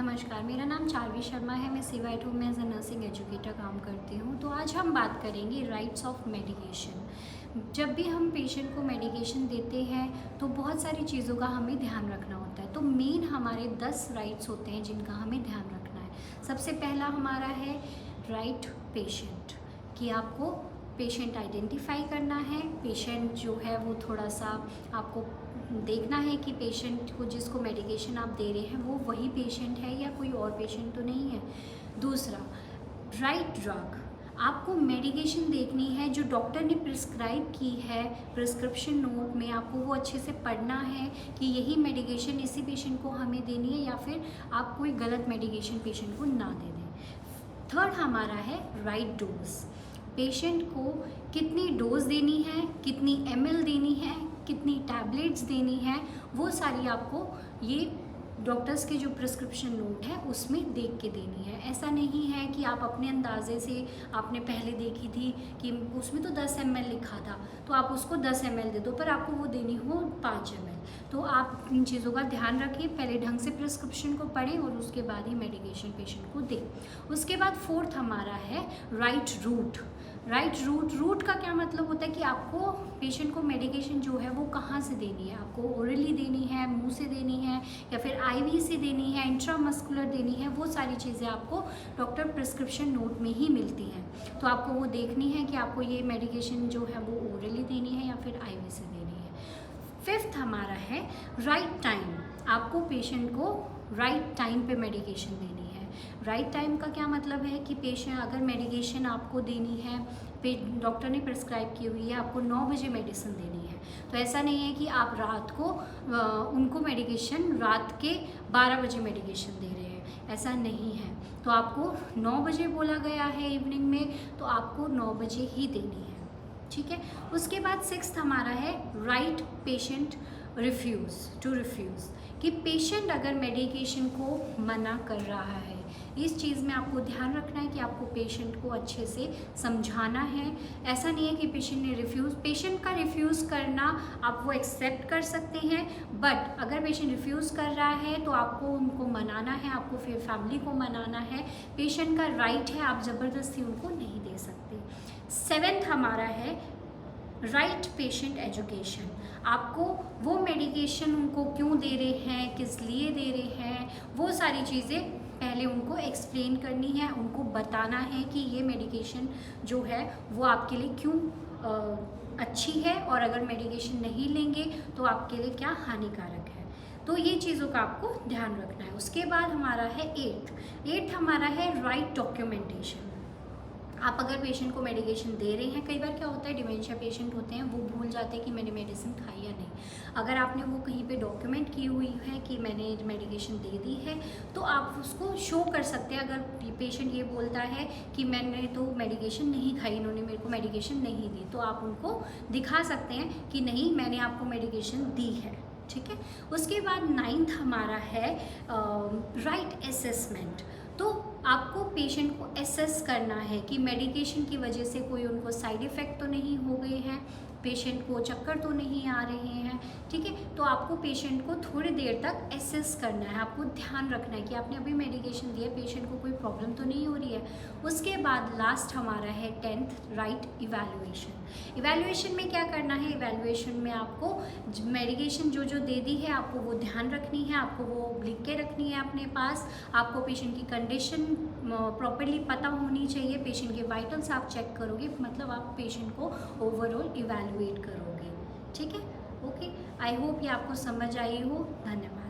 नमस्कार, मेरा नाम चारवी शर्मा है। मैं सेवा एट होम में एज ए नर्सिंग एजुकेटर काम करती हूँ। तो आज हम बात करेंगे राइट्स ऑफ मेडिकेशन। जब भी हम पेशेंट को मेडिकेशन देते हैं तो बहुत सारी चीज़ों का हमें ध्यान रखना होता है। तो मेन हमारे 10 राइट्स होते हैं जिनका हमें ध्यान रखना है। सबसे पहला हमारा है राइट पेशेंट, कि आपको पेशेंट आइडेंटिफाई करना है। पेशेंट जो है वो थोड़ा सा आपको देखना है कि पेशेंट को जिसको मेडिकेशन आप दे रहे हैं वो वही पेशेंट है या कोई और पेशेंट तो नहीं है। दूसरा, राइट ड्रग, आपको मेडिकेशन देखनी है जो डॉक्टर ने प्रिस्क्राइब की है। प्रिस्क्रिप्शन नोट में आपको वो अच्छे से पढ़ना है कि यही मेडिकेशन इसी पेशेंट को हमें देनी है, या फिर आप कोई गलत मेडिकेशन पेशेंट को ना दे दें। थर्ड हमारा है राइट डोज, पेशेंट को कितनी डोज देनी है, कितनी ml देनी है, कितनी टैबलेट्स देनी है, वो सारी आपको ये डॉक्टर्स के जो प्रिस्क्रिप्शन नोट है उसमें देख के देनी है। ऐसा नहीं है कि आप अपने अंदाजे से, आपने पहले देखी थी कि उसमें तो 10 ml लिखा था तो आप उसको 10 ml दे दो, पर आपको वो देनी हो 5 ml। तो आप इन चीज़ों का ध्यान रखिए, पहले ढंग से प्रिस्क्रिप्शन को पढ़ें और उसके बाद ही मेडिकेशन पेशेंट को दें। उसके बाद फोर्थ हमारा है राइट रूट। राइट रूट का क्या मतलब होता है कि आपको पेशेंट को मेडिकेशन जो है वो कहाँ से देनी है। आपको ओरली देनी है, मुंह से देनी है, या फिर आईवी से देनी है, इंट्रामस्कुलर देनी है। वो सारी चीज़ें आपको डॉक्टर प्रिस्क्रिप्शन नोट में ही मिलती हैं। तो आपको वो देखनी है कि आपको ये मेडिकेशन जो है वो ओरली देनी है या फिर आईवी से देनी है। फिफ्थ हमारा है राइट टाइम, आपको पेशेंट को राइट टाइम पे मेडिकेशन देनी है। राइट टाइम का क्या मतलब है कि पेशेंट अगर मेडिकेशन आपको देनी है, डॉक्टर ने प्रिस्क्राइब की हुई है, आपको 9 बजे मेडिसिन देनी है, तो ऐसा नहीं है कि आप रात को उनको मेडिकेशन रात के 12 बजे मेडिकेशन दे रहे हैं, ऐसा नहीं है। तो आपको 9 बजे बोला गया है इवनिंग में, तो आपको 9 बजे ही देनी है, ठीक है। उसके बाद सिक्स्थ हमारा है राइट पेशेंट रिफ्यूज़, कि पेशेंट अगर मेडिकेशन को मना कर रहा है, इस चीज़ में आपको ध्यान रखना है कि आपको पेशेंट को अच्छे से समझाना है। ऐसा नहीं है कि पेशेंट का रिफ्यूज़ करना आप वो एक्सेप्ट कर सकते हैं, बट अगर पेशेंट रिफ्यूज़ कर रहा है तो आपको उनको मनाना है, आपको फिर फैमिली को मनाना है। पेशेंट का राइट है, आप ज़बरदस्ती उनको नहीं दे सकते। सेवेंथ हमारा है राइट पेशेंट एजुकेशन, आपको वो मेडिकेशन उनको क्यों दे रहे हैं, किस लिए दे रहे हैं, वो सारी चीज़ें पहले उनको एक्सप्लेन करनी है, उनको बताना है कि ये मेडिकेशन जो है वो आपके लिए क्यों अच्छी है, और अगर मेडिकेशन नहीं लेंगे तो आपके लिए क्या हानिकारक है। तो ये चीज़ों का आपको ध्यान रखना है। उसके बाद हमारा है एट्थ हमारा है राइट डॉक्यूमेंटेशन। आप अगर पेशेंट को मेडिकेशन दे रहे हैं, कई बार क्या होता है डिमेंशिया पेशेंट होते हैं, वो भूल जाते हैं कि मैंने मेडिसिन खाई या नहीं। अगर आपने वो कहीं पे डॉक्यूमेंट की हुई है कि मैंने मेडिकेशन दे दी है, तो आप उसको शो कर सकते हैं। अगर पेशेंट ये बोलता है कि मैंने तो मेडिकेशन नहीं खाई, इन्होंने मेरे को मेडिकेशन नहीं दी, तो आप उनको दिखा सकते हैं कि नहीं, मैंने आपको मेडिकेशन दी है, ठीक है। उसके बाद 9th हमारा है राइट असेसमेंट। तो आपको पेशेंट को एसेस करना है कि मेडिकेशन की वजह से कोई उनको साइड इफ़ेक्ट तो नहीं हो गए हैं, पेशेंट को चक्कर तो नहीं आ रहे हैं, ठीक है। तो आपको पेशेंट को थोड़ी देर तक एसेस करना है, आपको ध्यान रखना है कि आपने अभी मेडिकेशन दिया, पेशेंट को कोई प्रॉब्लम तो नहीं हो रही है। उसके बाद लास्ट हमारा है 10th राइट इवैल्यूएशन। इवैल्यूएशन में क्या करना है, इवैल्यूएशन में आपको मेडिकेशन जो दे दी है आपको वो ध्यान रखनी है, आपको वो लिख के रखनी है अपने पास। आपको पेशेंट की कंडीशन प्रॉपर्ली पता होनी चाहिए, पेशेंट के वाइटल्स आप चेक करोगे, मतलब आप पेशेंट को ओवरऑल इवैल्यूएट करोगे, ठीक है। ओके, आई होप ये आपको समझ आई हो। धन्यवाद।